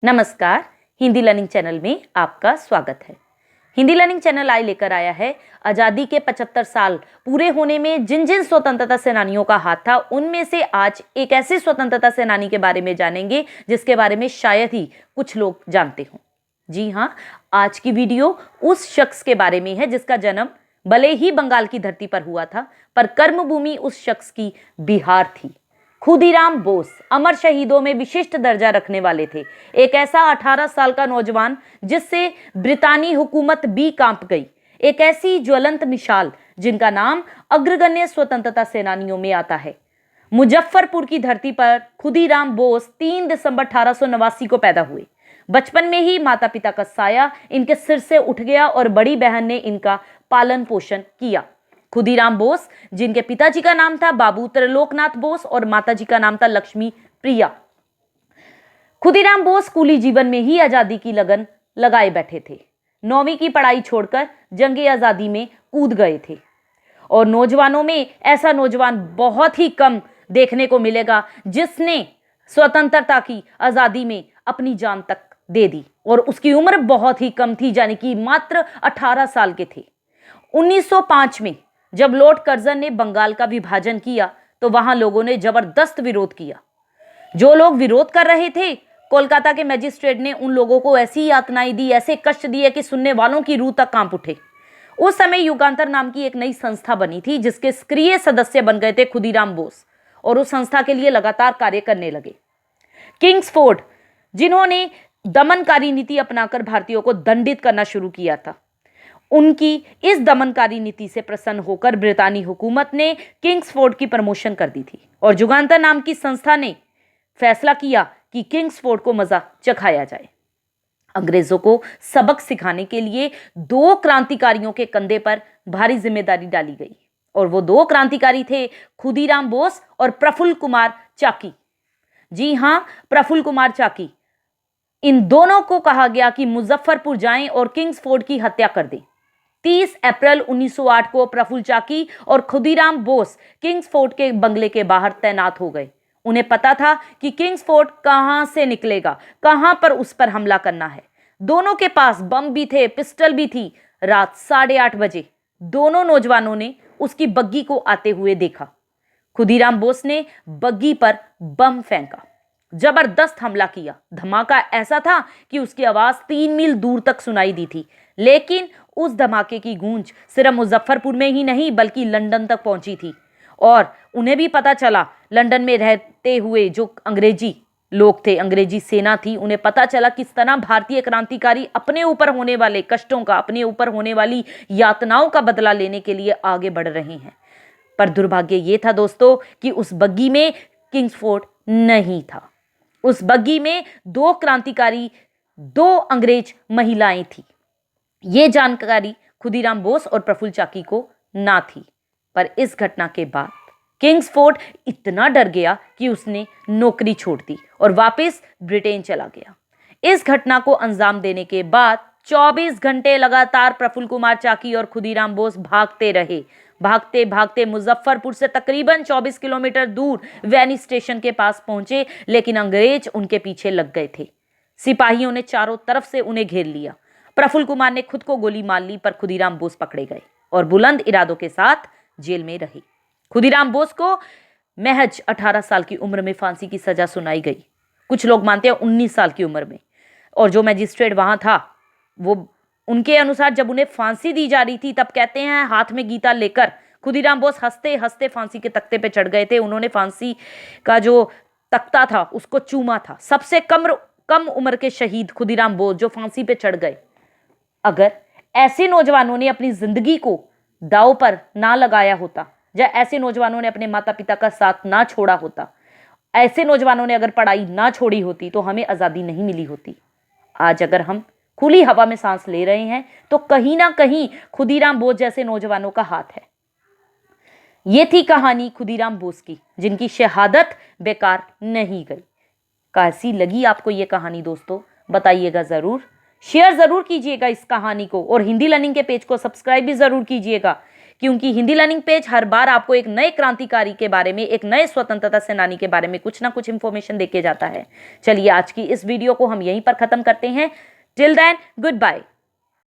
नमस्कार। Hindi learning channel में आपका स्वागत है। हिंदी लर्निंग चैनल आज लेकर आया है आज़ादी के 75 साल पूरे होने में जिन जिन स्वतंत्रता सेनानियों का हाथ था, उनमें से आज एक ऐसे स्वतंत्रता सेनानी के बारे में जानेंगे जिसके बारे में शायद ही कुछ लोग जानते हों। जी हाँ, आज की वीडियो उस शख्स के बारे में है जिसका जन्म भले ही बंगाल की धरती पर हुआ था, पर कर्मभूमि उस शख्स की बिहार थी। खुदीराम बोस अमर शहीदों में विशिष्ट दर्जा रखने वाले थे। एक ऐसा 18 साल का नौजवान जिससे ब्रितानी हुकूमत भी कांप गई। एक ऐसी ज्वलंत मिसाल जिनका नाम अग्रगण्य स्वतंत्रता सेनानियों में आता है। मुजफ्फरपुर की धरती पर खुदीराम बोस 3 दिसंबर 1889 को पैदा हुए। बचपन में ही माता पिता का साया इनके सिर से उठ गया और बड़ी बहन ने इनका पालन पोषण किया। खुदीराम बोस, जिनके पिताजी का नाम था बाबू त्रिलोकनाथ बोस और माताजी का नाम था लक्ष्मी प्रिया। खुदीराम बोस स्कूली जीवन में ही आजादी की लगन लगाए बैठे थे। 9वीं की पढ़ाई छोड़कर जंगे आजादी में कूद गए थे। और नौजवानों में ऐसा नौजवान बहुत ही कम देखने को मिलेगा जिसने स्वतंत्रता की आजादी में अपनी जान तक दे दी। और उसकी उम्र बहुत ही कम थी, यानी कि मात्र 18 साल के थे। 1905 में जब लॉर्ड कर्जन ने बंगाल का विभाजन किया तो वहां लोगों ने जबरदस्त विरोध किया। जो लोग विरोध कर रहे थे, कोलकाता के मजिस्ट्रेट ने उन लोगों को ऐसी यातनाएं दी, ऐसे कष्ट दिए कि सुनने वालों की रूह तक कांप उठे। उस समय युगांतर नाम की एक नई संस्था बनी थी जिसके सक्रिय सदस्य बन गए थे खुदीराम बोस, और उस संस्था के लिए लगातार कार्य करने लगे। किंग्सफोर्ड, जिन्होंने दमनकारी नीति अपनाकर भारतीयों को दंडित करना शुरू किया था, उनकी इस दमनकारी नीति से प्रसन्न होकर ब्रितानी हुकूमत ने किंग्सफोर्ड की प्रमोशन कर दी थी। और जुगांतर नाम की संस्था ने फैसला किया कि किंग्सफोर्ड को मजा चखाया जाए। अंग्रेजों को सबक सिखाने के लिए 2 क्रांतिकारियों के कंधे पर भारी जिम्मेदारी डाली गई, और वो 2 क्रांतिकारी थे खुदीराम बोस और प्रफुल्ल कुमार चाकी। जी हाँ, प्रफुल्ल कुमार चाकी। इन दोनों को कहा गया कि मुजफ्फरपुर जाएं और किंग्सफोर्ड की हत्या कर दें। 30 अप्रैल 1908 को प्रफुल्ल चाकी और खुदीराम बोस किंग्सफोर्ड के बंगले के बाहर तैनात हो गए। उन्हें पता था कि किंग्सफोर्ड कहां से निकलेगा, कहां पर उस पर हमला करना है। दोनों के पास बम भी थे, पिस्टल भी थी। रात 8:30 बजे दोनों नौजवानों ने उसकी बग्गी को आते हुए देखा। खुदीराम बोस ने बग्गी पर बम फेंका, जबरदस्त हमला किया। धमाका ऐसा था कि उसकी आवाज 3 मील दूर तक सुनाई दी थी। लेकिन उस धमाके की गूंज सिर्फ मुजफ्फरपुर में ही नहीं बल्कि लंदन तक पहुंची थी। और उन्हें भी पता चला, लंदन में रहते हुए जो अंग्रेजी लोग थे, अंग्रेजी सेना थी, उन्हें पता चला किस तरह भारतीय क्रांतिकारी अपने ऊपर होने वाले कष्टों का, अपने ऊपर होने वाली यातनाओं का बदला लेने के लिए आगे बढ़ रहे हैं। पर दुर्भाग्य ये था दोस्तों कि उस बग्गी में किंग्सफोर्ड नहीं था। उस बग्गी में 2 क्रांतिकारी, 2 अंग्रेज महिलाएं थी। ये जानकारी खुदीराम बोस और प्रफुल्ल चाकी को ना थी। पर इस घटना के बाद किंग्सफोर्ड इतना डर गया कि उसने नौकरी छोड़ दी और वापस ब्रिटेन चला गया। इस घटना को अंजाम देने के बाद 24 घंटे लगातार प्रफुल्ल कुमार चाकी और खुदीराम बोस भागते रहे। भागते भागते मुजफ्फरपुर से तकरीबन 24 किलोमीटर दूर वैनी स्टेशन के पास पहुंचे, लेकिन अंग्रेज उनके पीछे लग गए थे। सिपाहियों ने चारों तरफ से उन्हें घेर लिया। प्रफुल्ल कुमार ने खुद को गोली मार ली, पर खुदीराम बोस पकड़े गए और बुलंद इरादों के साथ जेल में रहे। खुदीराम बोस को महज 18 साल की उम्र में फांसी की सजा सुनाई गई। कुछ लोग मानते हैं 19 साल की उम्र में। और जो मजिस्ट्रेट वहां था, वो उनके अनुसार जब उन्हें फांसी दी जा रही थी, तब कहते हैं हाथ में गीता लेकर खुदीराम बोस हंसते हंसते फांसी के तख्ते पे चढ़ गए थे। उन्होंने फांसी का जो तख्ता था उसको चूमा था। सबसे कम उम्र के शहीद खुदीराम बोस जो फांसी पे चढ़ गए। अगर ऐसे नौजवानों ने अपनी जिंदगी को दांव पर ना लगाया होता, या ऐसे नौजवानों ने अपने माता पिता का साथ ना छोड़ा होता, ऐसे नौजवानों ने अगर पढ़ाई ना छोड़ी होती, तो हमें आजादी नहीं मिली होती। आज अगर हम खुली हवा में सांस ले रहे हैं तो कहीं ना कहीं खुदीराम बोस जैसे नौजवानों का हाथ है। यह थी कहानी खुदीराम बोस की, जिनकी शहादत बेकार नहीं गई। कैसी लगी आपको ये कहानी दोस्तों, बताइएगा जरूर। शेयर जरूर कीजिएगा इस कहानी को, और हिंदी लर्निंग के पेज को सब्सक्राइब भी जरूर कीजिएगा, क्योंकि हिंदी लर्निंग पेज हर बार आपको एक नए क्रांतिकारी के बारे में, एक नए स्वतंत्रता सेनानी के बारे में कुछ ना कुछ इंफॉर्मेशन देके जाता है। चलिए आज की इस वीडियो को हम यहीं पर खत्म करते हैं। Till then, good bye.